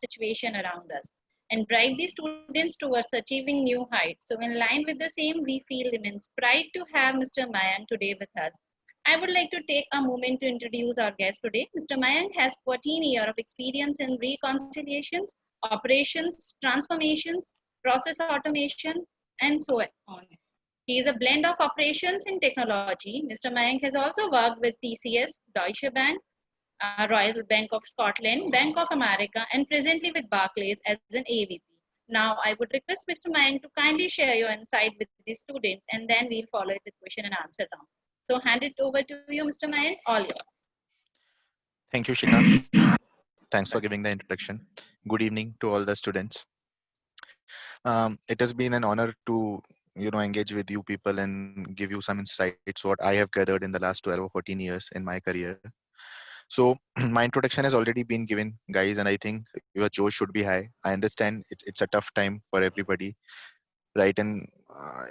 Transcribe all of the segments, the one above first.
situation around us and drive the students towards achieving new heights. So, in line with the same, we feel immense pride to have Mr. Mayank today with us. I would like to take a moment to introduce our guest today. Mr. Mayank has 14 years of experience in reconciliations, operations, transformations, process automation, and so on. He is a blend of operations and technology. Mr. Mayank has also worked with TCS, Deutsche Bank, Royal Bank of Scotland, Bank of America, and presently with Barclays as an AVP. Now, I would request Mr. Mayank to kindly share your insight with the students, and then we'll follow it with question and answer round. So, hand it over to you, Mr. Mayank. All yours. Thank you, Shika. Thanks for giving the introduction. Good evening to all the students. It has been an honor to engage with you people and give you some insights what I have gathered in the last 12 or 14 years in my career. So my introduction has already been given, guys, and I think your joy should be high. I understand it's a tough time for everybody, right? And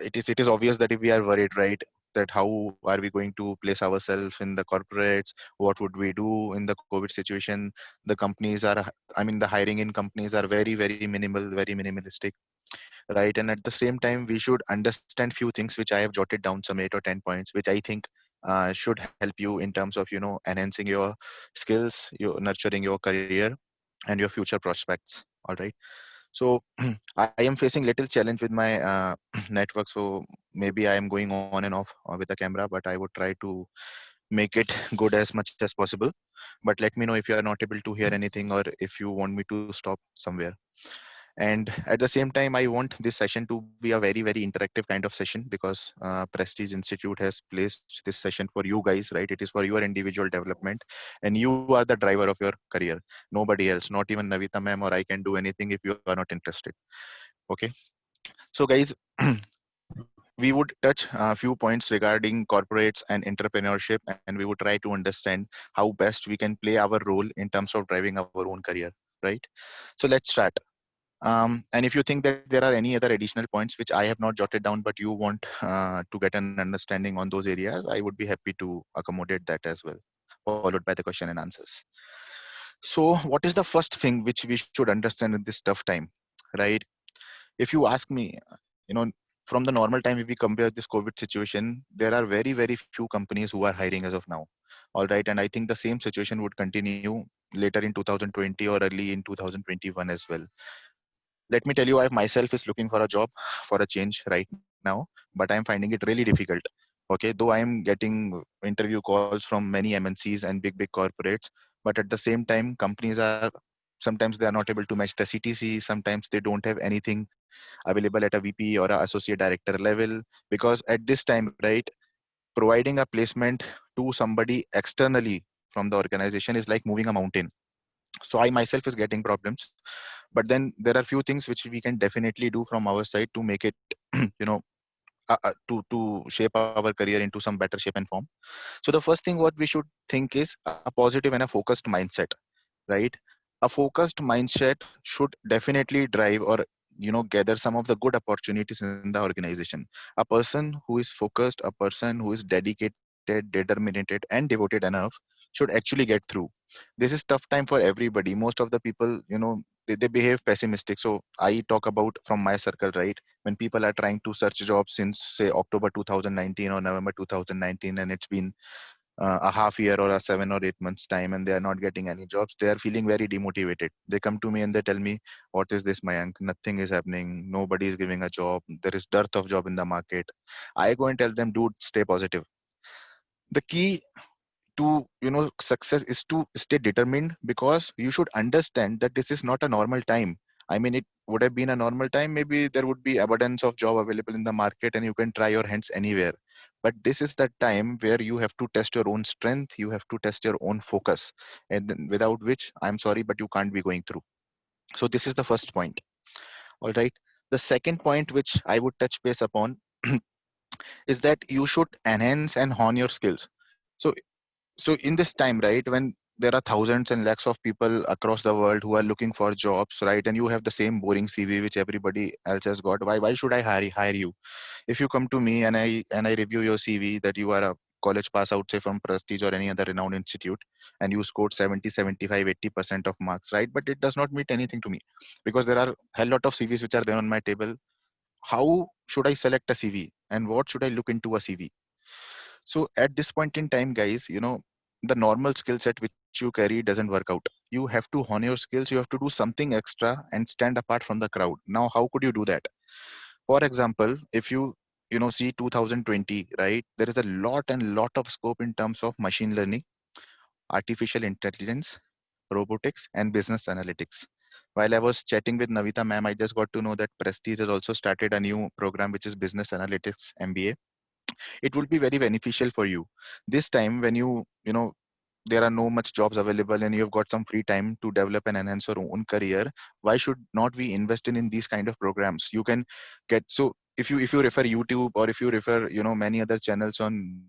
it is obvious that if we are worried, right, that how are we going to place ourselves in the corporates, what would we do in the COVID situation? The companies are, I mean, the hiring in companies are very minimal, very minimalistic, right? And at the same time, we should understand few things which I have jotted down, some 8 or 10 points which I think should help you in terms of enhancing your skills, your nurturing your career and your future prospects. All right. So I am facing little challenge with my network, so maybe I am going on and off with the camera, but I would try to make it good as much as possible. But let me know if you are not able to hear anything or if you want me to stop somewhere. And at the same time, I want this session to be a very interactive kind of session, because Prestige Institute has placed this session for you guys, right? It is for your individual development, and you are the driver of your career, nobody else, not even Navita ma'am or I can do anything if you are not interested. Okay. So guys, we would touch a few points regarding corporates and entrepreneurship, and we would try to understand how best we can play our role in terms of driving our own career, right? So let's start. And if you think that there are any other additional points which I have not jotted down, but you want to get an understanding on those areas, I would be happy to accommodate that as well, followed by the question and answers. So what is the first thing which we should understand in this tough time, right? If you ask me, you know, from the normal time, if we compare this COVID situation, there are very few companies who are hiring as of now. All right. And I think the same situation would continue later in 2020 or early in 2021 as well. Let me tell you, I myself is looking for a job for a change right now, but I'm finding it really difficult. Okay, though I am getting interview calls from many MNCs and big corporates, but at the same time, companies are sometimes they are not able to match the CTC. Sometimes they don't have anything available at a VP or a associate director level, because at this time, right, providing a placement to somebody externally from the organization is like moving a mountain. So I myself is getting problems, but then there are few things which we can definitely do from our side to make it you know to shape our career into some better shape and form. So the first thing what we should think is a positive and a focused mindset, right? A focused mindset should definitely drive or gather some of the good opportunities in the organization. A person who is focused, a person who is dedicated, determined and devoted enough should actually get through. This is tough time for everybody. Most of the people, they behave pessimistic. So I talk about from my circle, right? When people are trying to search jobs since say October 2019 or November 2019, and it's been a half year or a 7 or 8 months time, and they are not getting any jobs, they are feeling very demotivated. They come to me and they tell me, what is this, Mayank? Nothing is happening, nobody is giving a job, there is dearth of job in the market. I go and tell them, dude, stay positive. The key to success is to stay determined, because you should understand that this is not a normal time. I mean, it would have been a normal time, maybe there would be abundance of job available in the market and you can try your hands anywhere. But this is the time where you have to test your own strength, you have to test your own focus, and without which, I'm sorry, but you can't be going through. So this is the first point. All right. The second point which I would touch base upon is that you should enhance and hone your skills. So so in this time, right, when there are thousands and lakhs of people across the world who are looking for jobs, right, and you have the same boring CV which everybody else has got, why should I hire you? If you come to me and I review your CV that you are a college pass out, say from Prestige or any other renowned institute, and you scored 70, 75, 80% of marks, right? But it does not mean anything to me because there are hell lot of CVs which are there on my table. How should I select a CV and what should I look into a CV? So at this point in time, guys, the normal skill set which you carry doesn't work out. You have to hone your skills. You have to do something extra and stand apart from the crowd. Now, how could you do that? For example, if you see 2020, right? There is a lot and lot of scope in terms of machine learning, artificial intelligence, robotics, and business analytics. While I was chatting with Navita ma'am, I just got to know that Prestige has also started a new program which is Business Analytics MBA. It will be very beneficial for you this time when you know there are no much jobs available and you've got some free time to develop and enhance your own career. Why should not we invest in these kind of programs? You can get, so if you refer YouTube or if you refer many other channels on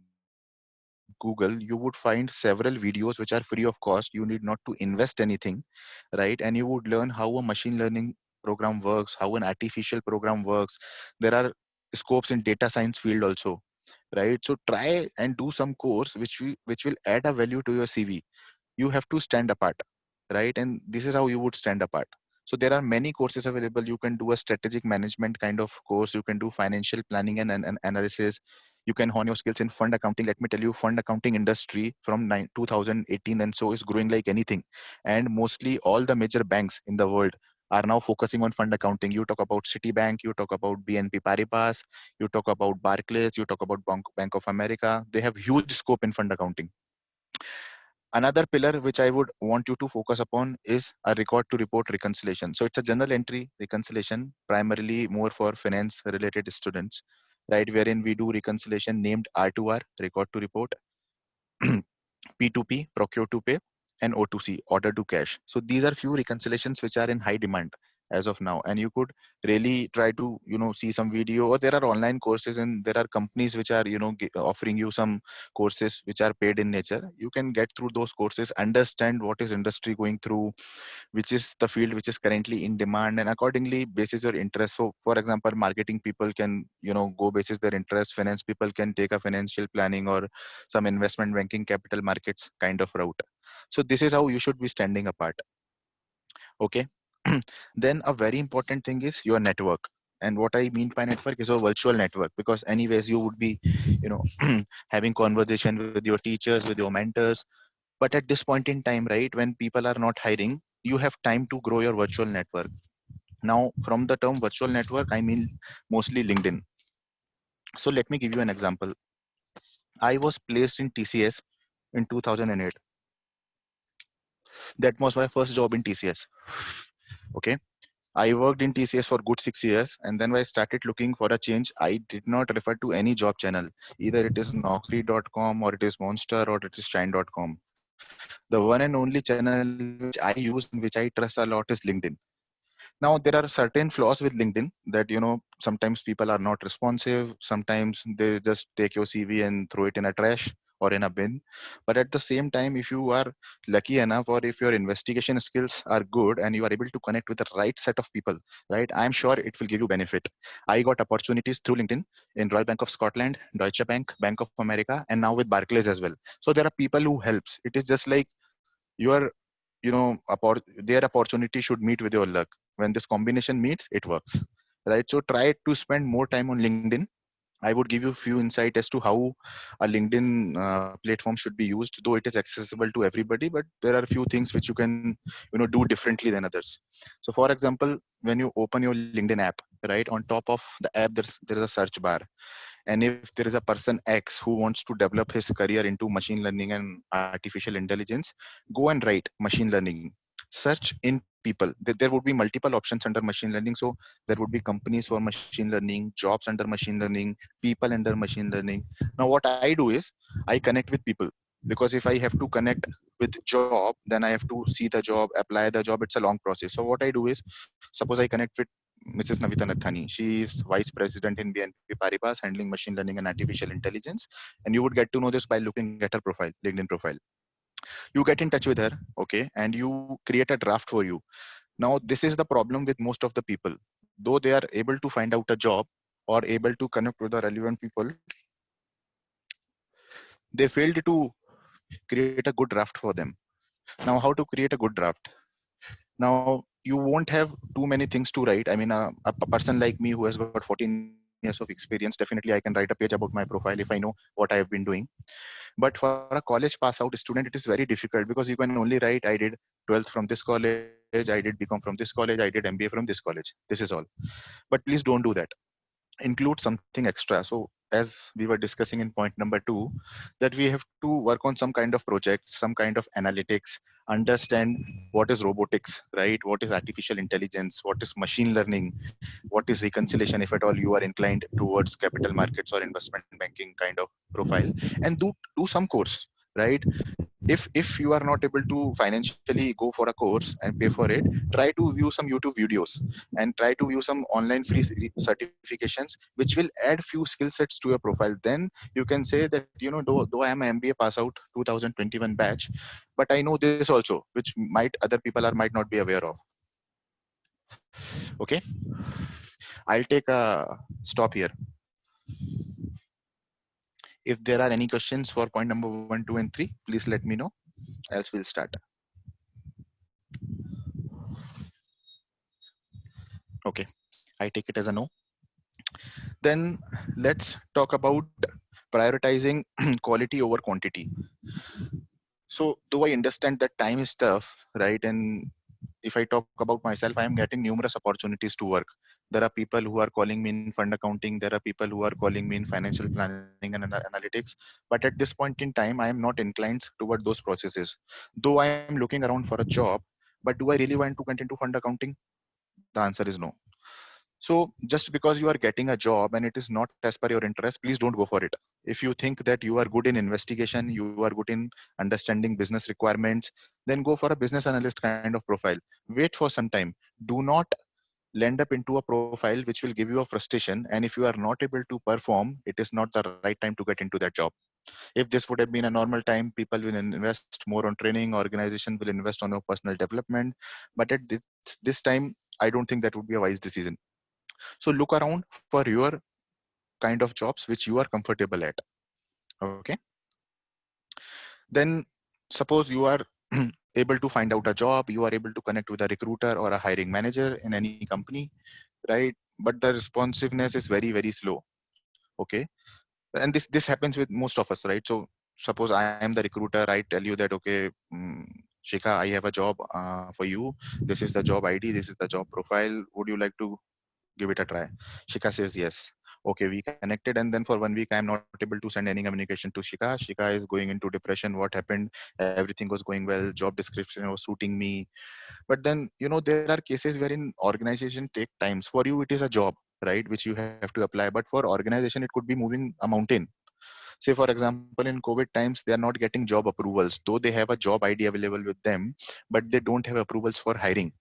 Google, you would find several videos which are free of cost. You need not to invest anything, right? And you would learn how a machine learning program works, how an artificial program works. There are scopes in data science field also, right? So try and do some course which will add a value to your CV. You have to stand apart, right? And this is how you would stand apart. So there are many courses available. You can do a strategic management kind of course. You can do financial planning and analysis. You can hone your skills in fund accounting. Let me tell you, fund accounting industry from 2018 and so is growing like anything. And mostly all the major banks in the world are now focusing on fund accounting. You talk about Citibank, you talk about BNP Paribas, you talk about Barclays, you talk about Bank of America. They have huge scope in fund accounting. Another pillar which I would want you to focus upon is a record to report reconciliation. So it's a journal entry reconciliation, primarily more for finance related students, right? Wherein we do reconciliation named R2R, record to report, P2P, procure to pay, and O2C, order to cash. So these are few reconciliations which are in high demand as of now. And you could really try to, see some video, or there are online courses and there are companies which are, offering you some courses which are paid in nature. You can get through those courses, understand what is industry going through, which is the field which is currently in demand, and accordingly basis your interest. So for example, marketing people can go basis their interest, finance people can take a financial planning or some investment banking, capital markets kind of route. So this is how you should be standing apart. Okay. Then a very important thing is your network. And what I mean by network is your virtual network, because anyways you would be having conversation with your teachers, with your mentors. But at this point in time, right, when people are not hiring, you have time to grow your virtual network. Now, from the term virtual network, I mean mostly LinkedIn. So let me give you an example. I was placed in TCS in 2008. That was my first job in TCS. Okay. I worked in TCS for good 6 years, and then when I started looking for a change, I did not refer to any job channel. Either it is Naukri.com or it is Monster or it is Shine.com. The one and only channel which I use and which I trust a lot is LinkedIn. Now, there are certain flaws with LinkedIn that, sometimes people are not responsive. Sometimes they just take your CV and throw it in a trash or in a bin. But at the same time, if you are lucky enough or if your investigation skills are good and you are able to connect with the right set of people, right, I'm sure it will give you benefit. I got opportunities through LinkedIn in Royal Bank of Scotland, Deutsche Bank, Bank of America, and now with Barclays as well. So there are people who helps. It is just like your their opportunity should meet with your luck. When this combination meets, it works, right? So try to spend more time on LinkedIn. I would give you a few insight as to how a LinkedIn platform should be used, though it is accessible to everybody, but there are a few things which you can do differently than others. So for example, when you open your LinkedIn app, right, on top of the app there is a search bar. And if there is a person X who wants to develop his career into machine learning and artificial intelligence, go and write machine learning, search in people. There would be multiple options under machine learning. So there would be companies for machine learning, jobs under machine learning, people under machine learning. Now what I do is I connect with people, because if I have to connect with job, then I have to see the job, apply the job. It's a long process. So what I do is, suppose I connect with Mrs. Navita Nathani. She is vice president in BNP Paribas, handling machine learning and artificial intelligence. And you would get to know this by looking at her profile, LinkedIn profile. You get in touch with her, okay, and you create a draft for you. Now, this is the problem with most of the people. Though they are able to find out a job or able to connect with the relevant people, They failed to create a good draft for them. Now, how to create a good draft? Now, you won't have too many things to write. I mean, a person like me who has got 14 years of experience, definitely I can write a page about my profile if I know what I have been doing. But for a college pass out student, it is very difficult because you can only write, I did 12th from this college, I did BCom from this college, I did MBA from this college. This is all. But please don't do that. Include something extra. So as we were discussing in point number 2, that we have to work on some kind of projects, some kind of analytics, understand what is robotics, right? What is artificial intelligence? What is machine learning? What is reconciliation, if at all you are inclined towards capital markets or investment banking kind of profile, and do some course, right? If you are not able to financially go for a course and pay for it, try to view some YouTube videos and try to view some online free certifications which will add few skill sets to your profile. Then you can say that, though I am an MBA pass out 2021 batch, but I know this also, which might other people are might not be aware of. Okay, I'll take a stop here. If there are any questions for point number 1, 2, and 3, please let me know, else we'll start. Okay, I take it as a no. Then let's talk about prioritizing quality over quantity. So though I understand that time is tough, right? And if I talk about myself, I am getting numerous opportunities to work. There are people who are calling me in fund accounting. There are people who are calling me in financial planning and analytics. But at this point in time, I am not inclined toward those processes. Though I am looking around for a job, but do I really want to get into fund accounting? The answer is no. So just because you are getting a job and it is not as per your interest, please don't go for it. If you think that you are good in investigation, you are good in understanding business requirements, then go for a business analyst kind of profile. Wait for some time. Do not land up into a profile which will give you a frustration. And if you are not able to perform, it is not the right time to get into that job. If this would have been a normal time, people will invest more on training, organization will invest on your personal development. But at this time, I don't think that would be a wise decision. So look around for your kind of jobs which you are comfortable at. Okay. Then suppose you are able to find out a job, you are able to connect with a recruiter or a hiring manager in any company, right? But the responsiveness is very, very slow. Okay. And this happens with most of us, right? So suppose I am the recruiter, I tell you that, okay, Shika, I have a job for you. This is the job ID, this is the job profile. Would you like to give it a try? Shika says yes. Okay, we connected, and then for 1 week, I am not able to send any communication to Shika. Shika is going into depression. What happened? Everything was going well. Job description was suiting me. But then, there are cases wherein organization take times. For you, it is a job, right, which you have to apply. But for organization, it could be moving a mountain. Say, for example, in COVID times, they are not getting job approvals, though they have a job ID available with them, but they don't have approvals for hiring,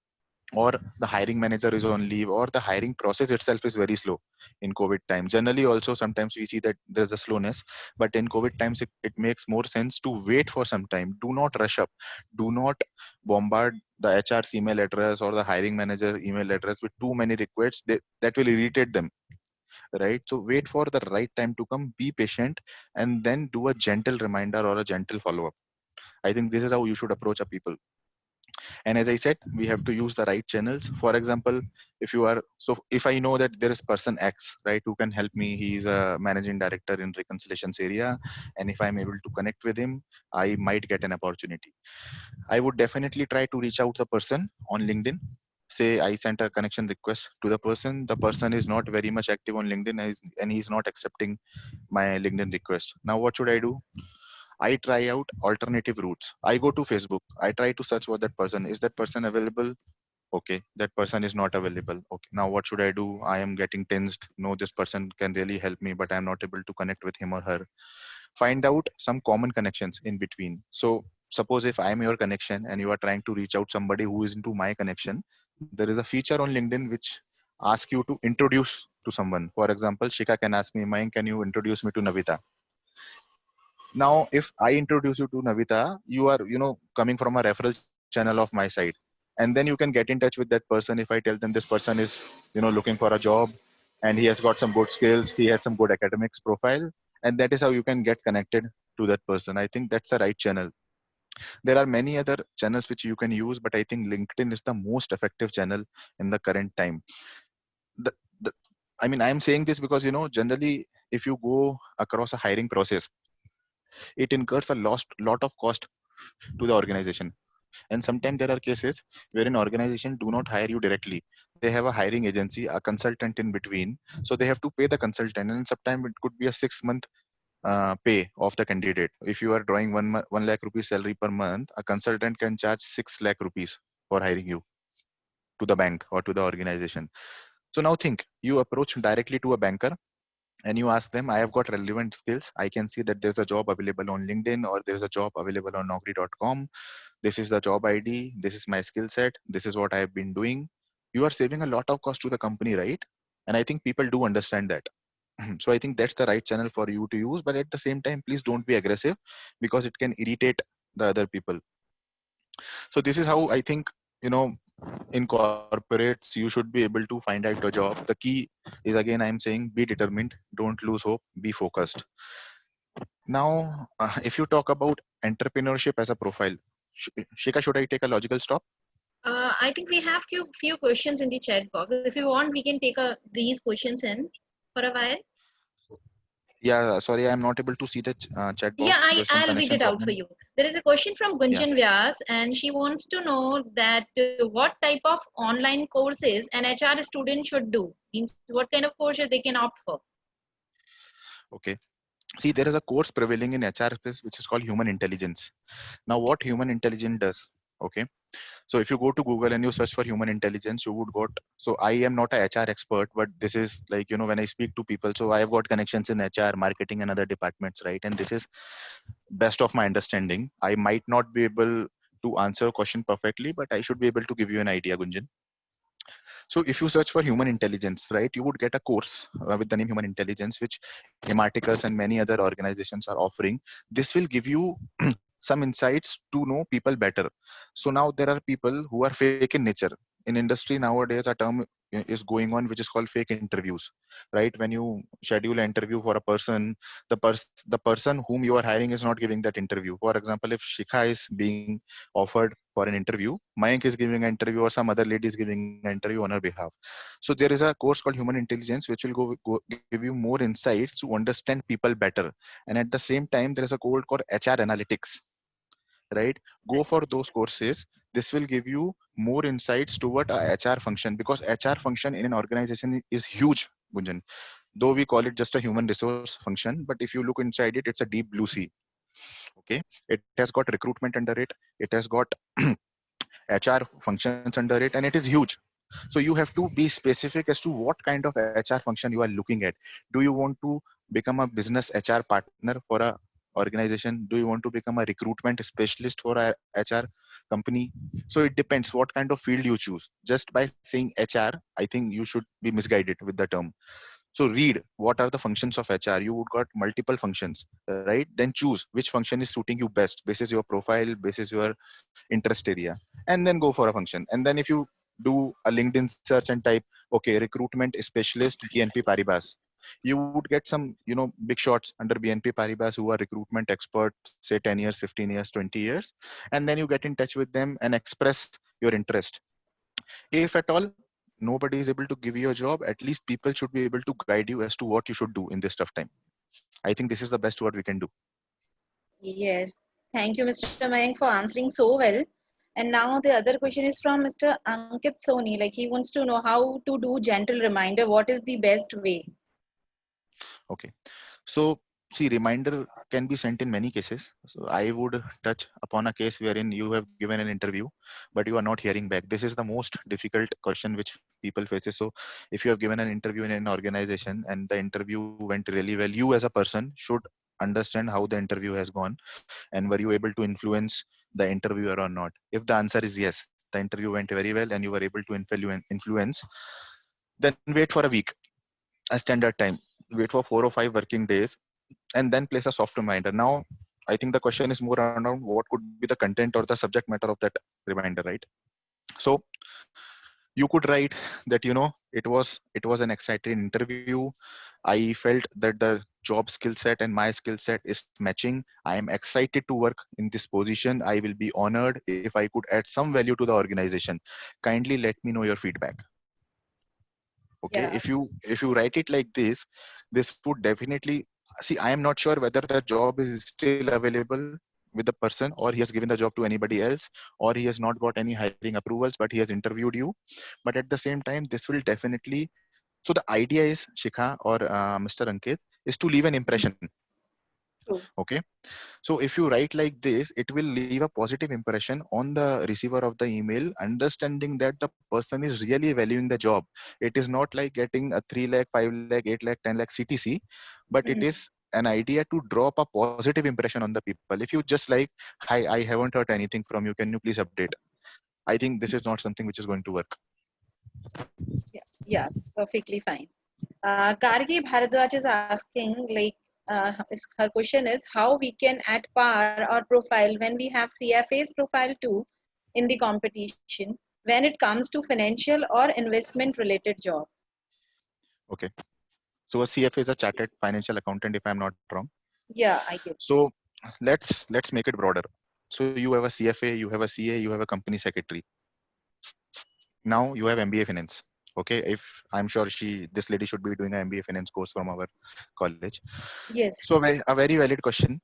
or the hiring manager is on leave, or the hiring process itself is very slow in COVID time. Generally also, sometimes we see that there's a slowness, but in COVID times, it makes more sense to wait for some time. Do not rush up. Do not bombard the HR's email address or the hiring manager email address with too many requests. That will irritate them, right? So wait for the right time to come, be patient, and then do a gentle reminder or a gentle follow-up. I think this is how you should approach a people. And as I said, we have to use the right channels. For example, if I know that there is person X, right, who can help me, he's a managing director in reconciliations area, and if I'm able to connect with him, I might get an opportunity. I would definitely try to reach out the person on LinkedIn. Say I sent a connection request to the person. The person is not very much active on LinkedIn, and he's not accepting my LinkedIn request. Now what should I do? I try out alternative routes. I go to Facebook. I try to search for that person. Is that person available? Okay, that person is not available. Okay, now what should I do? I am getting tensed. No, this person can really help me, but I'm not able to connect with him or her. Find out some common connections in between. So suppose if I'm your connection and you are trying to reach out somebody who is into my connection, there is a feature on LinkedIn which asks you to introduce to someone. For example, Shika can ask me, Mayank, can you introduce me to Navita? Now, if I introduce you to Navita, you are, coming from a referral channel of my side. And then you can get in touch with that person. If I tell them this person is, looking for a job and he has got some good skills, he has some good academics profile, and that is how you can get connected to that person. I think that's the right channel. There are many other channels which you can use, but I think LinkedIn is the most effective channel in the current time. the, the I mean, I'm saying this because, generally, if you go across a hiring process, it incurs a lot of cost to the organization. And sometimes there are cases where an organization do not hire you directly. They have a hiring agency, a consultant in between. So they have to pay the consultant, and sometimes it could be a 6 month pay of the candidate. If you are drawing 1 lakh rupees salary per month, a consultant can charge 6 lakh rupees for hiring you to the bank or to the organization. So now think, you approach directly to a banker and you ask them, I have got relevant skills. I can see that there's a job available on LinkedIn or there's a job available on naukri.com. This is the job ID. This is my skill set. This is what I have been doing. You are saving a lot of cost to the company, right? And I think people do understand that. So I think that's the right channel for you to use. But at the same time, please don't be aggressive because it can irritate the other people. So this is how I think, in corporates, you should be able to find out a job. The key is, again, I'm saying, be determined, don't lose hope, be focused. Now, if you talk about entrepreneurship as a profile, Shika, should I take a logical stop? I think we have few questions in the chat box. If you want, we can take these questions in for a while. Yeah, sorry, I'm not able to see the chat Yeah, box. There's some I'll read connection it out for problem. you. There is a question from Yeah. Gunjan Vyas, and she wants to know that what type of online courses an HR student should do. Means what kind of courses they can opt for. Okay. See, there is a course prevailing in HR space which is called human intelligence. Now, what human intelligence does? Okay. So if you go to Google and you search for human intelligence, you would got. So I am not a HR expert, but this is like, when I speak to people, so I have got connections in HR, marketing, and other departments, right? And this is best of my understanding. I might not be able to answer a question perfectly, but I should be able to give you an idea, Gunjan. So if you search for human intelligence, right, you would get a course with the name Human Intelligence, which Ematicus and many other organizations are offering. This will give you some insights to know people better. So now there are people who are fake in nature. In industry nowadays, a term is going on which is called fake interviews, right? When you schedule an interview for a person, the person whom you are hiring is not giving that interview. For example, if Shikha is being offered for an interview, Mayank is giving an interview, or some other lady is giving an interview on her behalf. So there is a course called Human Intelligence which will give you more insights to understand people better. And at the same time, there is a course called HR Analytics, right? Go for those courses. This will give you more insights toward a HR function, because HR function in an organization is huge, Gunjan. Though we call it just a human resource function, but if you look inside it, it's a deep blue sea. Okay, it has got recruitment under it. It has got HR functions under it, and it is huge. So you have to be specific as to what kind of HR function you are looking at. Do you want to become a business HR partner for a organization? Do you want to become a recruitment specialist for a HR company? So it depends what kind of field you choose. Just by saying HR, I think you should be misguided with the term. So read what are the functions of HR. You would got multiple functions, right? Then choose which function is suiting you best, basis your profile, basis your interest area, and then go for a function. And then if you do a LinkedIn search and type, okay, recruitment specialist BNP Paribas, you would get some, big shots under BNP Paribas who are recruitment experts, say 10 years, 15 years, 20 years. And then you get in touch with them and express your interest. If at all nobody is able to give you a job, at least people should be able to guide you as to what you should do in this tough time. I think this is the best what we can do. Yes. Thank you, Mr. Mayank, for answering so well. And now the other question is from Mr. Ankit Soni. Like he wants to know how to do gentle reminder. What is the best way? Okay. So see, reminder can be sent in many cases. So I would touch upon a case wherein you have given an interview, but you are not hearing back. This is the most difficult question which people faces. So if you have given an interview in an organization and the interview went really well, you as a person should understand how the interview has gone, and were you able to influence the interviewer or not. If the answer is yes, the interview went very well and you were able to influence, then wait for a week, a standard time. Wait for 4 or 5 working days, and then place a soft reminder. Now, I think the question is more around what could be the content or the subject matter of that reminder, right? So You could write that, it was an exciting interview. I felt that the job skill set and my skill set is matching. I am excited to work in this position. I will be honored if I could add some value to the organization. Kindly let me know your feedback. Okay, Yeah. if you write it like this would definitely, see, I am not sure whether the job is still available with the person, or he has given the job to anybody else, or he has not got any hiring approvals, but he has interviewed you. But at the same time, this will definitely, so the idea is, Shikha or Mr. Ankit, is to leave an impression. True. Okay, so if you write like this, it will leave a positive impression on the receiver of the email, understanding that the person is really valuing the job. It is not like getting a 3 lakh, 5 lakh, 8 lakh, 10 lakh CTC, but it Mhm. is an idea to drop a positive impression on the people. If you just like, hi, I haven't heard anything from you, can you please update? I think this is not something which is going to work. Yeah, yeah, perfectly fine. Gargi Bharadwaj is asking, like, her question is how we can add PAR or profile when we have CFA's profile too in the competition when it comes to financial or investment related job. Okay. So a CFA is a chartered financial accountant, if I'm not wrong. Yeah, I guess. So let's make it broader. So you have a CFA, you have a CA, you have a company secretary. Now you have MBA finance. Okay, if I'm sure this lady should be doing an MBA finance course from our college. Yes. So a very valid question.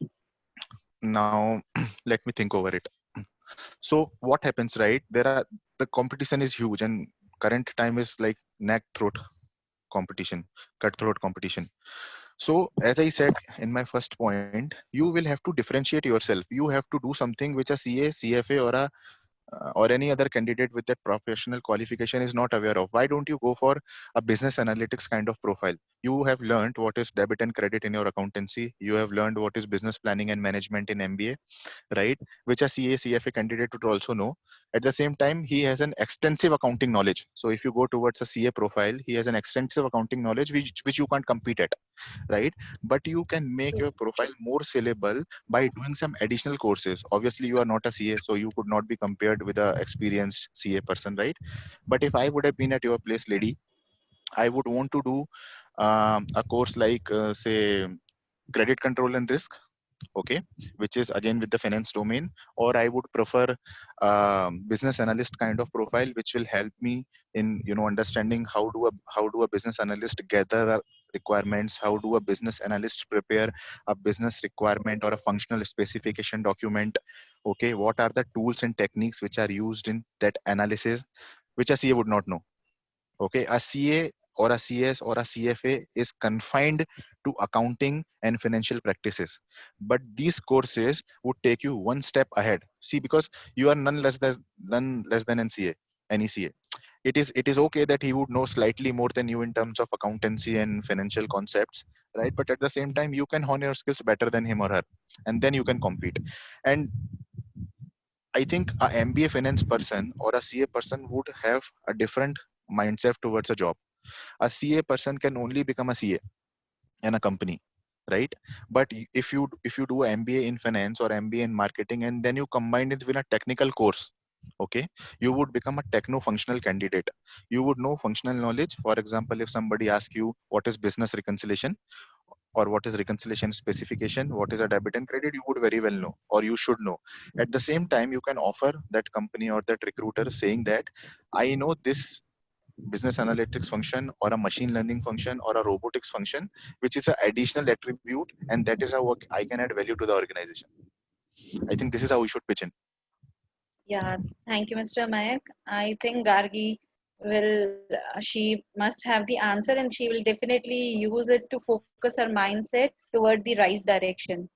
Now let me think over it. So what happens, right? The competition is huge, and current time is like neck throat competition, cutthroat competition. So as I said in my first point, you will have to differentiate yourself. You have to do something which a CA, CFA, or any other candidate with that professional qualification is not aware of. Why don't you go for a business analytics kind of profile? You have learned what is debit and credit in your accountancy. You have learned what is business planning and management in MBA, right? Which a CA, CFA candidate would also know. At the same time, he has an extensive accounting knowledge. So if you go towards a CA profile, he has an extensive accounting knowledge which you can't compete at, right? But you can make True. your profile more sellable by doing some additional courses. Obviously, you are not a CA, so you could not be compared with a experienced CA person, right? But if I would have been at your place, lady, I would want to do a course like, say, credit control and risk, okay, which is again with the finance domain. Or I would prefer business analyst kind of profile, which will help me in understanding how do a business analyst gather requirements, how do a business analyst prepare a business requirement or a functional specification document. Okay, what are the tools and techniques which are used in that analysis, which a CA would not know. Okay, a CA or a CS or a CFA is confined to accounting and financial practices. But these courses would take you one step ahead. See, because you are none less than an CA, any CA. It is okay that he would know slightly more than you in terms of accountancy and financial concepts, right? But at the same time, you can hone your skills better than him or her, and then you can compete. And I think a MBA finance person or a CA person would have a different mindset towards a job. A CA person can only become a CA in a company, right? But if you do an MBA in finance or MBA in marketing, and then you combine it with a technical course, okay, you would become a techno functional candidate. You would know functional knowledge. For example, if somebody asks you what is business reconciliation, or what is reconciliation specification, what is a debit and credit, you would very well know, or you should know. At the same time, you can offer that company or that recruiter saying that I know this business analytics function or a machine learning function or a robotics function, which is an additional attribute, and that is how I can add value to the organization. I think this is how we should pitch in. Yeah, thank you, Mr. Mayak. I think Gargi will, she must have the answer and she will definitely use it to focus her mindset toward the right direction.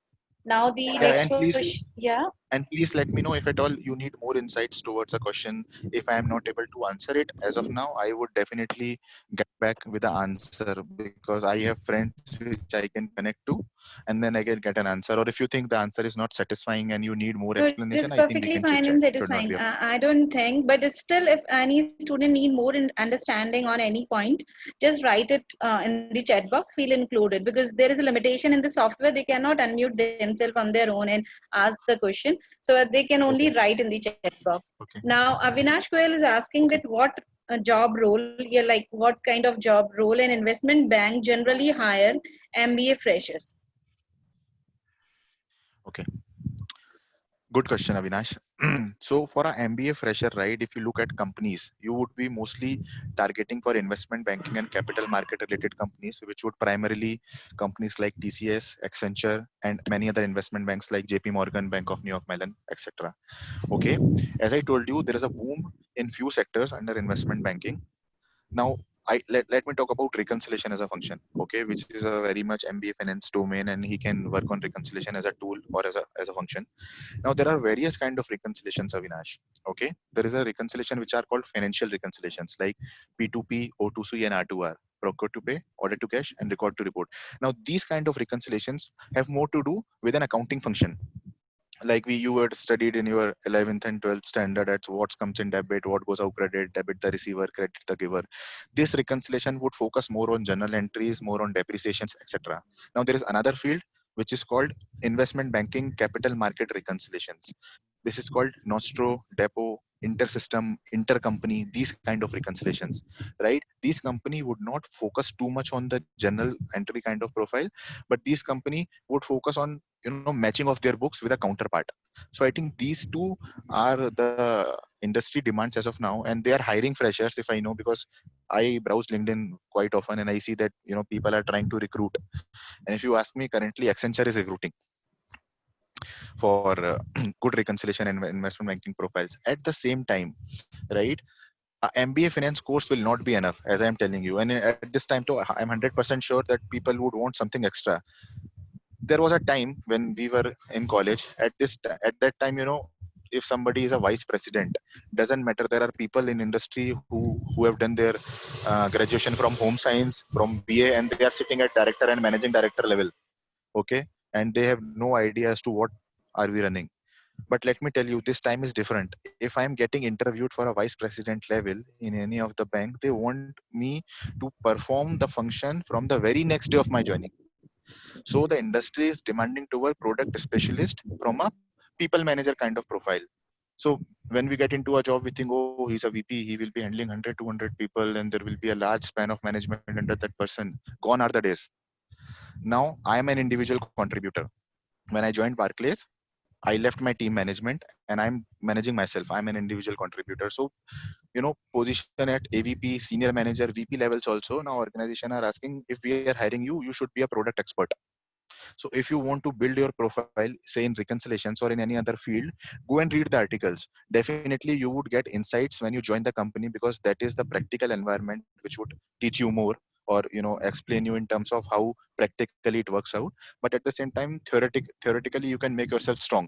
Now, the Yeah, next and question, please yeah, and please let me know if at all you need more insights towards a question. If I am not able to answer it as of now, I would definitely get back with the answer, because I have friends which I can connect to, and then I can get an answer. Or if you think the answer is not satisfying and you need more no, it explanation, I is think we can perfectly chit chat. fine It and should not be a satisfying. problem. I don't think, but it's still, if any student need more understanding on any point, just write it in the chat box. We'll include it because there is a limitation in the software. They cannot unmute themselves on their own and ask the question, so they can only Okay. write in the chat box. Okay. Now, Avinash Goyal is asking Okay. that what job role, yeah, like what kind of job role an investment bank generally hire MBA freshers? Okay, good question, Avinash. So for a MBA fresher, right, if you look at companies, you would be mostly targeting for investment banking and capital market related companies, which would primarily companies like TCS, Accenture, and many other investment banks like JP Morgan, Bank of New York Mellon, etc. Okay, as I told you, there is a boom in few sectors under investment banking. Now, let me talk about reconciliation as a function, okay, which is a very much MBA finance domain, and he can work on reconciliation as a tool or as a function. Now, there are various kind of reconciliations, Avinash. Okay, there is a reconciliation which are called financial reconciliations like P2P, O2C, and R2R. Procure to pay, order to cash, and record to report. Now, these kind of reconciliations have more to do with an accounting function, like you had studied in your 11th and 12th standard at what comes in debit, what goes out credit, debit the receiver, credit the giver. This reconciliation would focus more on journal entries, more on depreciations, etc. Now there is another field which is called investment banking capital market reconciliations. This is called nostro, depot, intersystem, intercompany, these kind of reconciliations, right? These company would not focus too much on the general entry kind of profile, but these company would focus on matching of their books with a counterpart. So I think these two are the industry demands as of now, and they are hiring freshers, if I know, because I browse LinkedIn quite often and I see that people are trying to recruit. And if you ask me, currently Accenture is recruiting for good reconciliation and investment banking profiles. At the same time, right, a MBA finance course will not be enough, as I am telling you. And at this time, too, I'm 100% sure that people would want something extra. There was a time when we were in college. At that time, if somebody is a vice president, doesn't matter. There are people in industry who have done their graduation from home science, from BA, and they are sitting at director and managing director level. Okay, and they have no idea as to what are we running. But let me tell you, this time is different. If I'm getting interviewed for a vice president level in any of the bank, they want me to perform the function from the very next day of my joining. So the industry is demanding toward product specialist from a people manager kind of profile. So when we get into a job, we think, oh, he's a VP, he will be handling 100, 200 people, and there will be a large span of management under that person. Gone are the days. Now I am an individual contributor. When I joined Barclays, I left my team management and I'm managing myself. I'm an individual contributor. So, position at AVP, senior manager, VP levels also. Now organization are asking, if we are hiring you, you should be a product expert. So if you want to build your profile, say in reconciliations or in any other field, go and read the articles. Definitely you would get insights when you join the company, because that is the practical environment which would teach you more, or explain you in terms of how practically it works out. But at the same time, theoretically you can make yourself strong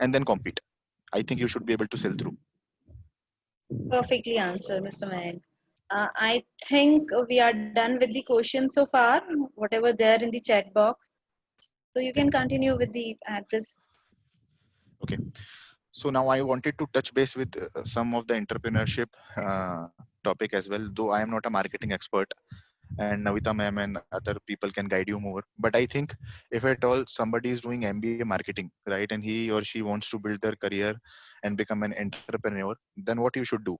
and then compete. I think you should be able to sell through. Perfectly answered, Mr. Mayank. I think we are done with the questions so far, whatever there in the chat box. So you can continue with the address. Okay. So now I wanted to touch base with some of the entrepreneurship topic as well, though I am not a marketing expert, and Navita ma'am and other people can guide you more. But I think if at all somebody is doing MBA marketing, right, and he or she wants to build their career and become an entrepreneur, then what you should do.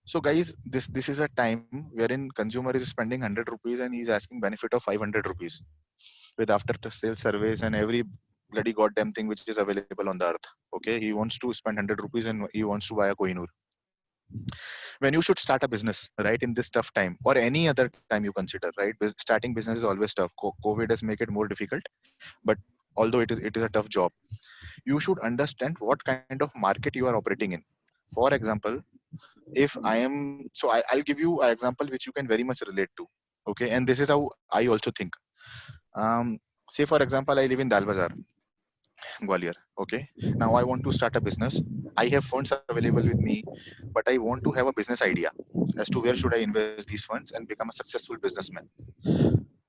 So guys, this is a time wherein consumer is spending 100 rupees and he's asking benefit of 500 rupees with after sales service and every bloody goddamn thing which is available on the earth. Okay, he wants to spend 100 rupees and he wants to buy a Kohinoor. When you should start a business, right, in this tough time or any other time you consider, right, starting business is always tough. COVID has made it more difficult, but although it is a tough job, you should understand what kind of market you are operating in. For example, if I am, so I'll give you an example which you can very much relate to. Okay, and this is how I also think. Say for example, I live in Dal Bazar, Gwalior. Okay. Now I want to start a business. I have funds available with me, but I want to have a business idea as to where should I invest these funds and become a successful businessman.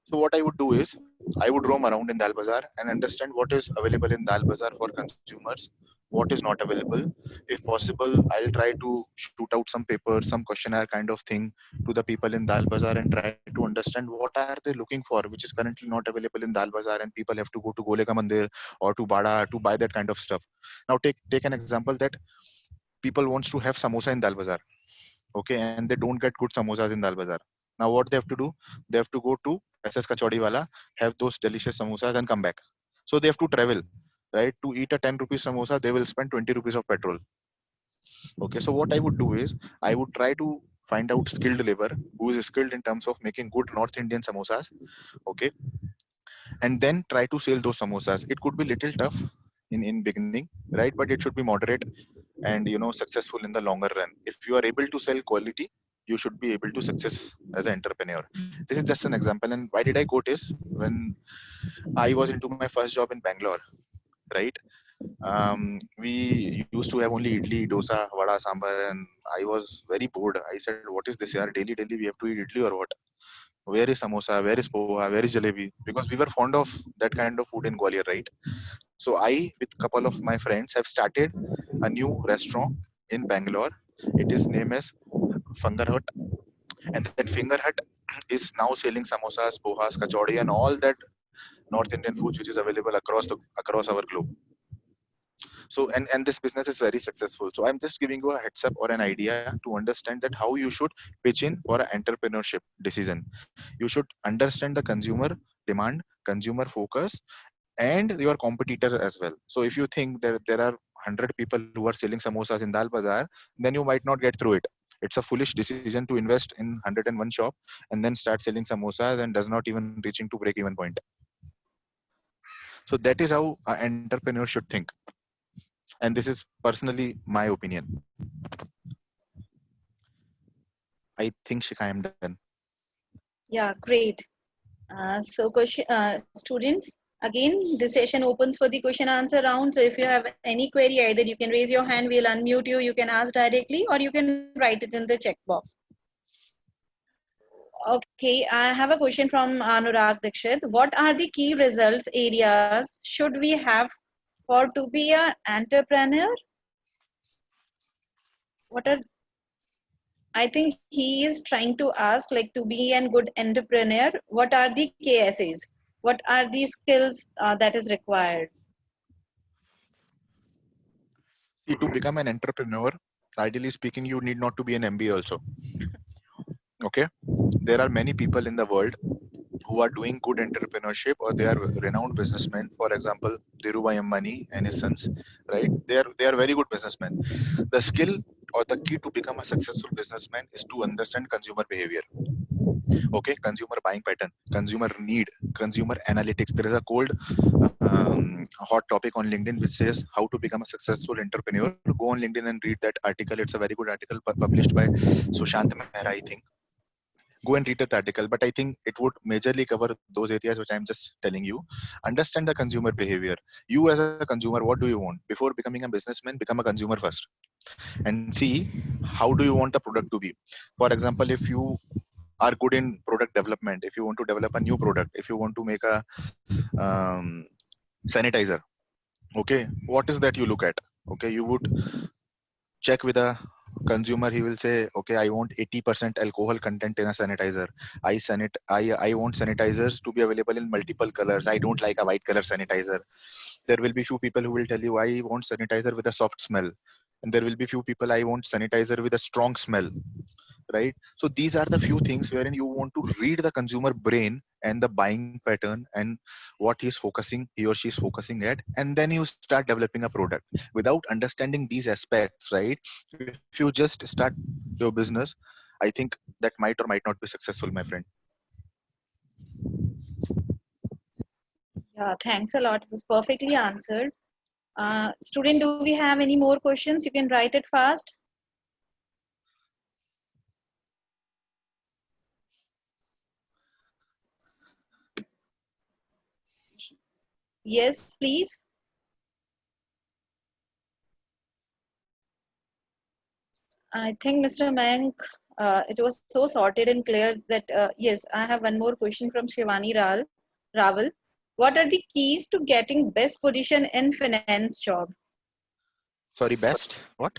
So what I would do is I would roam around in Dal Bazar and understand what is available in Dal Bazar for consumers, what is not available. If possible, I'll try to shoot out some papers, some questionnaire kind of thing to the people in Dal Bazar and try to understand what are they looking for, which is currently not available in Dal Bazar, and people have to go to Gole Ka Mandir or to Bada to buy that kind of stuff. Now take an example that people wants to have samosa in Dal Bazar. okay, and they don't get good samosas in Dal Bazaar. Now what they have to do? They have to go to SS Kachori Wala, have those delicious samosas and come back. So they have to travel, right? To eat a 10 rupees samosa, they will spend 20 rupees of petrol. Okay, so what I would do is I would try to find out skilled labor who is skilled in terms of making good North Indian samosas, okay, and then try to sell those samosas. It could be little tough in beginning, right? But it should be moderate and successful in the longer run. If you are able to sell quality, you should be able to success as an entrepreneur. This is just an example. And why did I quote is when I was into my first job in Bangalore, right? We used to have only idli, dosa, vada, sambar, and I was very bored. I said, what is this here? Daily we have to eat idli or what? Where is samosa? Where is poha? Where is jalebi? Because we were fond of that kind of food in Gwalior, right? So I, with a couple of my friends, have started a new restaurant in Bangalore. It is named as Finger Hut, and that Finger Hut is now selling samosas, pohas, kachori, and all that North Indian foods which is available across our globe. So and this business is very successful. So I'm just giving you a heads up or an idea to understand that how you should pitch in for an entrepreneurship decision. You should understand the consumer demand, consumer focus, and your competitor as well. So if you think that there are 100 people who are selling samosas in Dal Bazaar, then you might not get through it. It's a foolish decision to invest in 101 shop and then start selling samosas and does not even reaching to break even point. So that is how an entrepreneur should think. And this is personally my opinion. I think, Shikha, I am done. Yeah, great. So question, students, again, the session opens for the question answer round. So if you have any query, either you can raise your hand, we'll unmute you, you can ask directly, or you can write it in the checkbox. Okay, I have a question from Anurag Dikshit. What are the key results areas should we have for to be an entrepreneur? What are, I think he is trying to ask, like, to be a good entrepreneur, what are the KSAs? What are the skills that is required? See, to become an entrepreneur, ideally speaking, you need not to be an MBA also. Okay, there are many people in the world who are doing good entrepreneurship or they are renowned businessmen. For example, Dhirubhai Ambani and his sons, right? They are very good businessmen. The skill or the key to become a successful businessman is to understand consumer behavior. Okay, consumer buying pattern, consumer need, consumer analytics. There is a cold hot topic on LinkedIn which says how to become a successful entrepreneur. Go on LinkedIn and read that article. It's a very good article published by Sushant Mehra, I think. Go and read that article, but I think it would majorly cover those areas which I'm just telling you. Understand the consumer behavior. You as a consumer, what do you want? Before becoming a businessman, become a consumer first and see how do you want the product to be. For example, if you are good in product development, if you want to develop a new product, if you want to make a um, sanitizer, okay, what is that you look at? Okay, you would check with a consumer. He will say, okay, I want 80% alcohol content in a sanitizer. I want sanitizers to be available in multiple colors. I don't like a white color sanitizer. There will be few people who will tell you, I want sanitizer with a soft smell, and there will be few people, I want sanitizer with a strong smell, right? So these are the few things wherein you want to read the consumer brain and the buying pattern and what he or she is focusing at, and then you start developing a product. Without understanding these aspects, right, if you just start your business, I think that might or might not be successful, my friend. Yeah, thanks a lot. It was perfectly answered. Student, do we have any more questions? You can write it fast. Yes, please. I think Mr. Mank, it was so sorted and clear that yes, I have one more question from Shivani Raval. What are the keys to getting best position in finance job? Sorry, best what?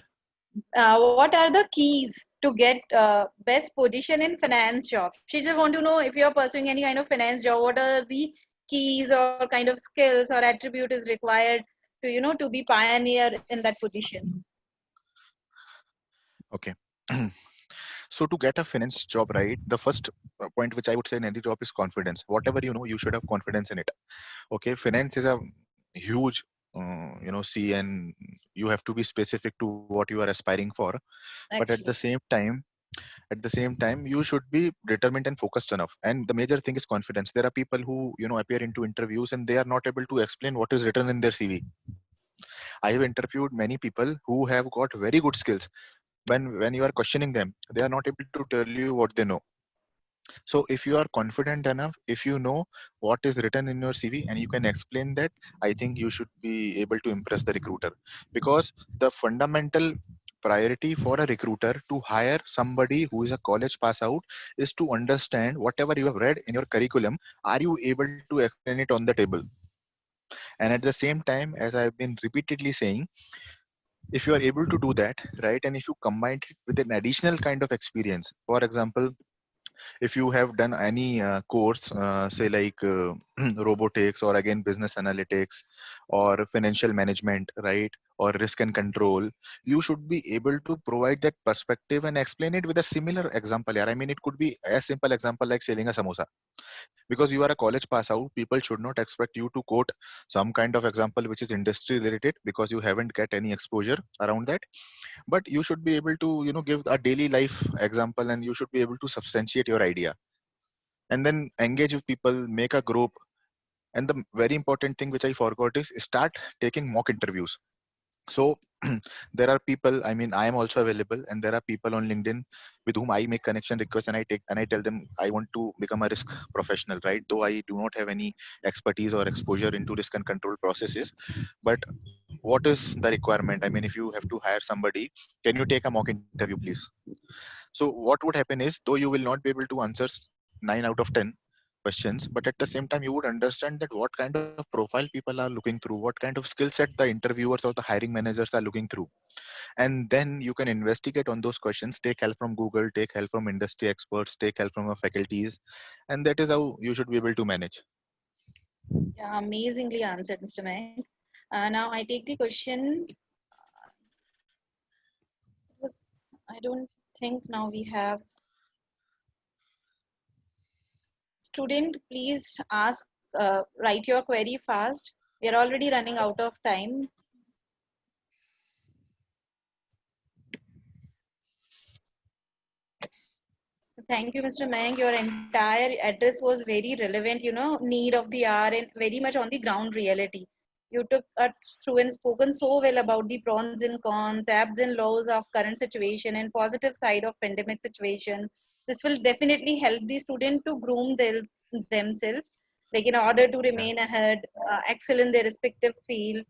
What are the keys to get best position in finance job? She just want to know if you're pursuing any kind of finance job, what are the keys or kind of skills or attribute is required to, to be pioneer in that position? Okay. So to get a finance job, right, the first point which I would say in any job is confidence. Whatever you know, you should have confidence in it. Okay, finance is a huge sea, and you have to be specific to what you are aspiring for. But Actually, at the same time you should be determined and focused enough. And the major thing is confidence. There are people who appear into interviews and they are not able to explain what is written in their CV. I have interviewed many people who have got very good skills. When you are questioning them, they are not able to tell you what they know. So if you are confident enough, if you know what is written in your CV and you can explain that, I think you should be able to impress the recruiter. Because the fundamental priority for a recruiter to hire somebody who is a college pass out is to understand whatever you have read in your curriculum, are you able to explain it on the table? And at the same time, as I've been repeatedly saying, if you are able to do that, right, and if you combine it with an additional kind of experience, for example, if you have done any course, say like robotics, or again business analytics, or financial management, right, or risk and control, you should be able to provide that perspective and explain it with a similar example. Yeah, I mean, it could be a simple example like selling a samosa. Because you are a college pass out, people should not expect you to quote some kind of example which is industry related, because you haven't get any exposure around that. But you should be able to give a daily life example, and you should be able to substantiate your idea, and then engage with people, make a group. And the very important thing which I forgot is start taking mock interviews. So there are people, I mean, I am also available, and there are people on LinkedIn with whom I make connection requests, and I tell them I want to become a risk professional, right? Though I do not have any expertise or exposure into risk and control processes, but what is the requirement? I mean, if you have to hire somebody, can you take a mock interview, please? So what would happen is, though you will not be able to answer 9 out of 10 questions, but at the same time you would understand that what kind of profile people are looking through, what kind of skill set the interviewers or the hiring managers are looking through. And then you can investigate on those questions, take help from Google, take help from industry experts, take help from your faculties, and that is how you should be able to manage. yeah, amazingly answered, Mr. Mayank. Now I take the question. Was- I don't think now we have student. Please ask, write your query fast. We are already running out of time. Thank you, Mr. Mayank. Your entire address was very relevant, need of the hour and very much on the ground reality. You took us through and spoken so well about the pros and cons, abs and lows of current situation and positive side of pandemic situation. This will definitely help the student to groom themselves, like in order to Yeah, remain ahead, excel in their respective field,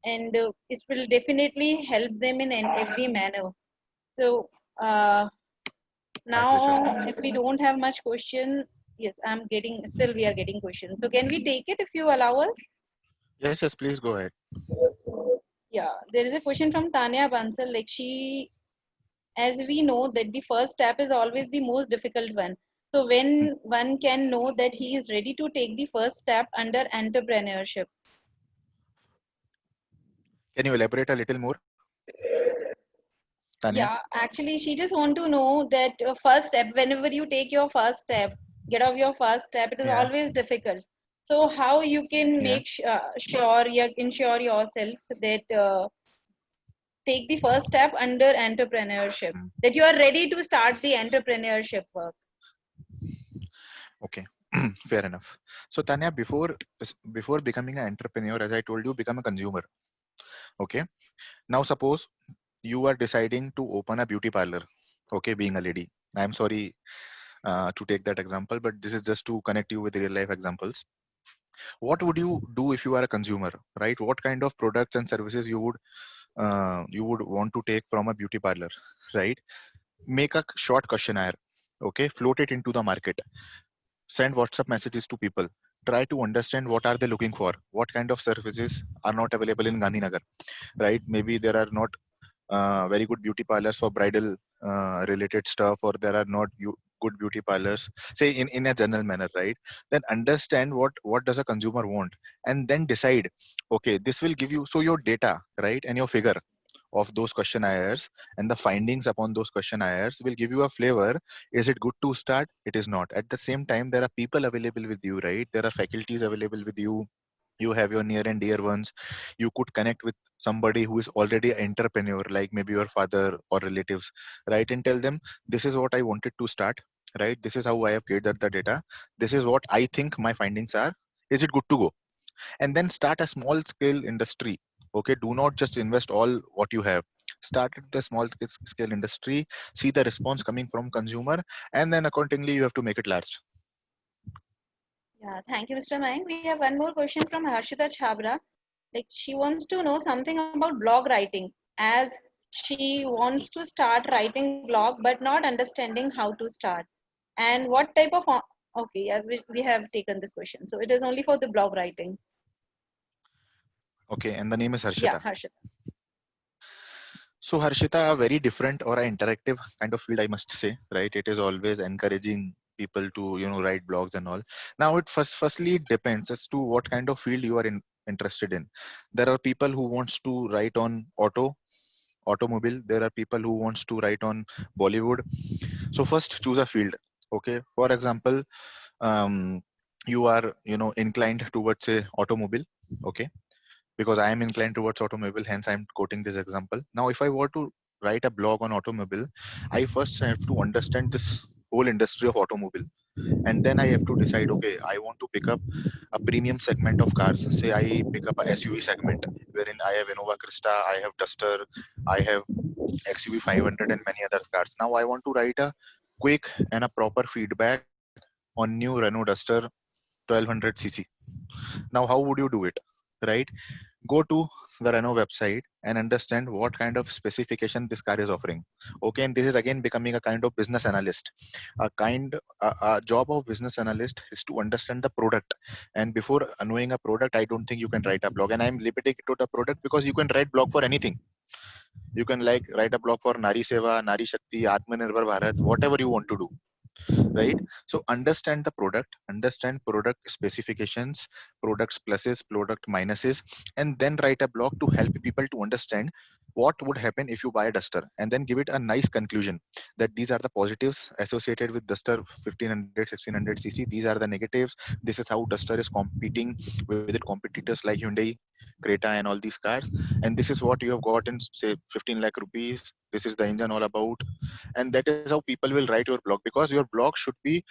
and it will definitely help them in every manner. So, my pleasure. now, if we don't have much question, yes, I'm getting, still we are getting questions. So can we take it if you allow us? Yes, yes, please go ahead. Yeah, there is a question from Tanya Bansal. Like as we know that the first step is always the most difficult one. So Hmm. when one can know that he is ready to take the first step under entrepreneurship? Can you elaborate a little more, Tanya? Yeah, actually, she just want to know that first step, whenever you take your first step, get off your first step, it is Yeah, always difficult. So how you can yeah. make sure you ensure yourself that take the first step under entrepreneurship, Hmm. that you are ready to start the entrepreneurship work. Okay, fair enough. So Tanya, before becoming an entrepreneur, as I told you, become a consumer. Okay. Now suppose you are deciding to open a beauty parlor. Okay, being a lady. I'm sorry to take that example, but this is just to connect you with real life examples. What would you do if you are a consumer, right? What kind of products and services you would want to take from a beauty parlor, right? Make a short questionnaire. Okay, float it into the market. Send WhatsApp messages to people. Try to understand what are they looking for. What kind of services are not available in Gandhinagar, right? Maybe there are not very good beauty parlors for bridal related stuff, or there are not good beauty parlors, say in a general manner, right? Then understand what does a consumer want, and then decide, okay, this will give you, so your data, right, and your figure, of those questionnaires and the findings upon those questionnaires will give you a flavor. Is it good to start? It is not. At the same time, there are people available with you, right? There are faculties available with you. You have your near and dear ones. You could connect with somebody who is already an entrepreneur, like maybe your father or relatives, right? And tell them, this is what I wanted to start, right? This is how I have gathered the data. This is what I think my findings are. Is it good to go? And then start a small scale industry. Okay, do not just invest all what you have. Start at the small scale industry, see the response coming from consumer, and then accordingly you have to make it large. Yeah, thank you, Mr. Mayank. We have one more question from Harshita Chabra. Like, she wants to know something about blog writing, as she wants to start writing blog but not understanding how to start, and what type of okay, yeah, we have taken this question, so it is only for the blog writing. Okay, and the name is Yeah, Harshita. Harshita. So Harshita, a very different or an interactive kind of field, I must say, right? It is always encouraging people to, write blogs and all. Now, firstly, it depends as to what kind of field you are interested in. There are people who wants to write on automobile. There are people who wants to write on Bollywood. So first, choose a field. Okay. For example, you are, inclined towards say automobile. Okay, because I am inclined towards automobile, hence I'm quoting this example. Now, if I were to write a blog on automobile, I first have to understand this whole industry of automobile. And then I have to decide, okay, I want to pick up a premium segment of cars. Say I pick up a SUV segment, wherein I have Innova Krista, I have Duster, I have XUV 500 and many other cars. Now I want to write a quick and a proper feedback on new Renault Duster 1200cc. Now, how would you do it? Right? Go to the Renault website and understand what kind of specification this car is offering. Okay, and this is again becoming a kind of business analyst. A job of business analyst is to understand the product. And before knowing a product, I don't think you can write a blog. And I'm limiting it to the product because you can write blog for anything. You can like write a blog for Nari Seva, Nari Shakti, Atmanirbhar Bharat, whatever you want to do, right? So understand the product, understand product specifications, products pluses, product minuses, and then write a blog to help people to understand what would happen if you buy a Duster, and then give it a nice conclusion that these are the positives associated with Duster 1500 1600cc, these are the negatives, this is how Duster is competing with its competitors like Hyundai Creta and all these cars, and this is what you have got in say 15 lakh rupees, this is the engine all about. And that is how people will write your blog, because your blog should be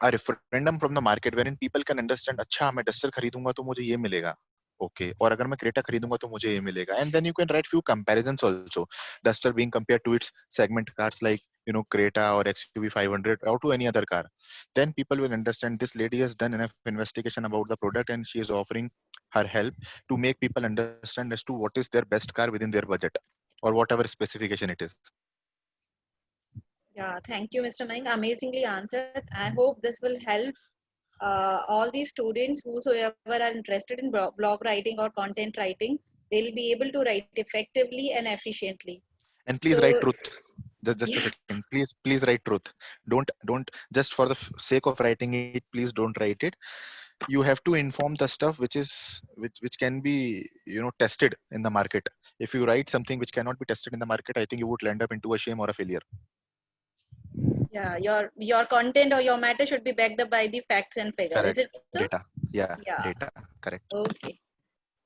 a referendum from the market wherein people can understand, अच्छा मैं duster खरीदूंगा तो मुझे ये मिलेगा, okay, और अगर मैं Creta खरीदूंगा तो मुझे ये मिलेगा. And then you can write few comparisons also, Duster being compared to its segment cars like Creta or XUV 500 or to any other car. Then people will understand this lady has done enough investigation about the product and she is offering her help to make people understand as to what is their best car within their budget or whatever specification it is. Yeah, thank you, Mr. Mayank. Amazingly answered. I hope this will help all these students whosoever are interested in blog writing or content writing. They'll be able to write effectively and efficiently. And please write So, truth. Just a yeah, second. Please write truth. Don't just for the sake of writing it. Please don't write it. You have to inform the stuff which can be tested in the market. If you write something which cannot be tested in the market, I think you would land up into a shame or a failure. yeah, your content or your matter should be backed up by the facts and figures. Is Correct. it so? Data. Yeah. Yeah. Data. Correct. Okay.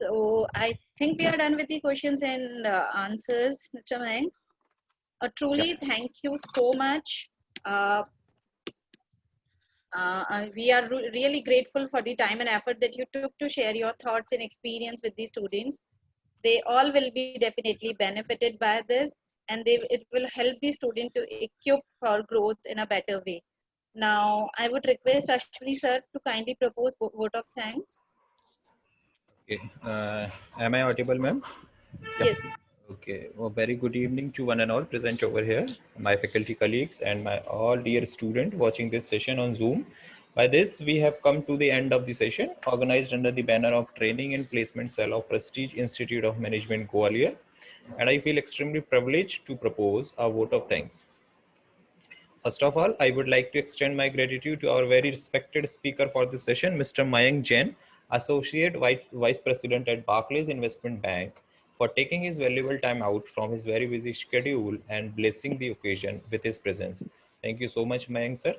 So I think we are done with the questions and answers, Mr. Mayank. Yep. Truly, thank you so much. We are really grateful for the time and effort that you took to share your thoughts and experience with the students. They all will be definitely benefited by this, and it will help the student to equip for growth in a better way. Now, I would request Ashwini sir to kindly propose vote of thanks. Okay. Am I audible, ma'am? Yep. Yes. Okay. Well, very good evening to one and all present over here, my faculty colleagues and my all dear student watching this session on Zoom. By this, we have come to the end of the session organized under the banner of Training and Placement Cell of Prestige Institute of Management, Gwalior. And I feel extremely privileged to propose a vote of thanks. First of all, I would like to extend my gratitude to our very respected speaker for this session, Mr. Mayank Jain, Associate Vice President at Barclays Investment Bank, for taking his valuable time out from his very busy schedule and blessing the occasion with his presence. Thank you so much, Mayank sir.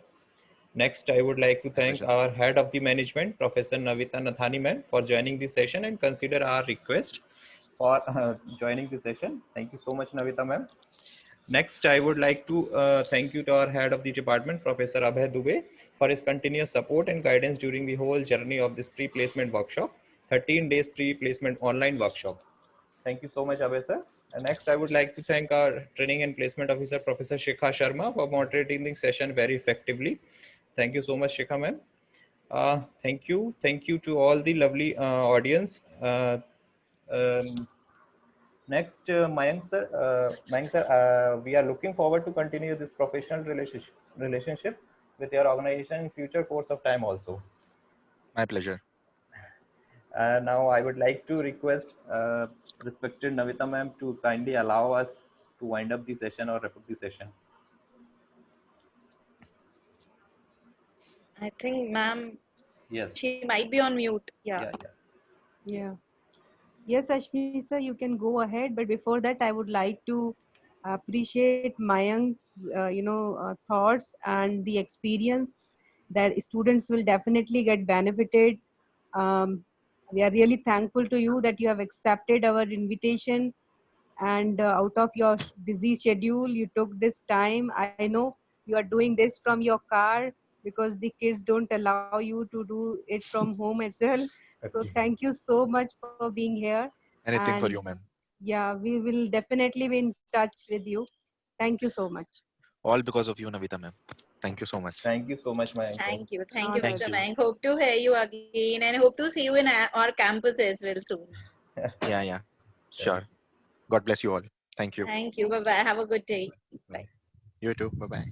Next, I would like to My thank pleasure. our head of the management, Professor Navita Nathani ma'am, for joining the session and consider our request for joining the session. Thank you so much, Navita ma'am. Next, I would like to thank you to our head of the department, Professor Abhay Dubey, for his continuous support and guidance during the whole journey of this pre-placement workshop, 13 days pre-placement online workshop. Thank you so much, Abhay sir. And next, I would like to thank our training and placement officer, Professor Shikha Sharma, for moderating the session very effectively. Thank you so much, Shikha ma'am. Thank you. Thank you to all the lovely audience. Um, Next, Mayank sir, we are looking forward to continue this professional relationship with your organization in future course of time also. My pleasure. Now, I would like to request respected Navita ma'am to kindly allow us to wind up the session or wrap up the session. I think, ma'am, Yes. she might be on mute. Yeah. Yeah. Yeah. Yes, Ashmi sir, you can go ahead. But before that, I would like to appreciate Mayank's, thoughts and the experience that students will definitely get benefited. Um, we are really thankful to you that you have accepted our invitation and out of your busy schedule, you took this time. I know you are doing this from your car because the kids don't allow you to do it from home as well. So Okay. thank you so much for being here. Anything And for you, ma'am. yeah, we will definitely be in touch with you. Thank you so much. All because of you, Navita, ma'am. Thank you so much. Thank you so much, Mayank sir. Thank you. Thank you, Not Thank Mr. at you. all. Mayank. Hope to hear you again and hope to see you in our campus as well soon. Yeah. Sure. God bless you all. Thank you. Thank you. Bye bye. Have a good day. Bye. Bye. You too. Bye bye.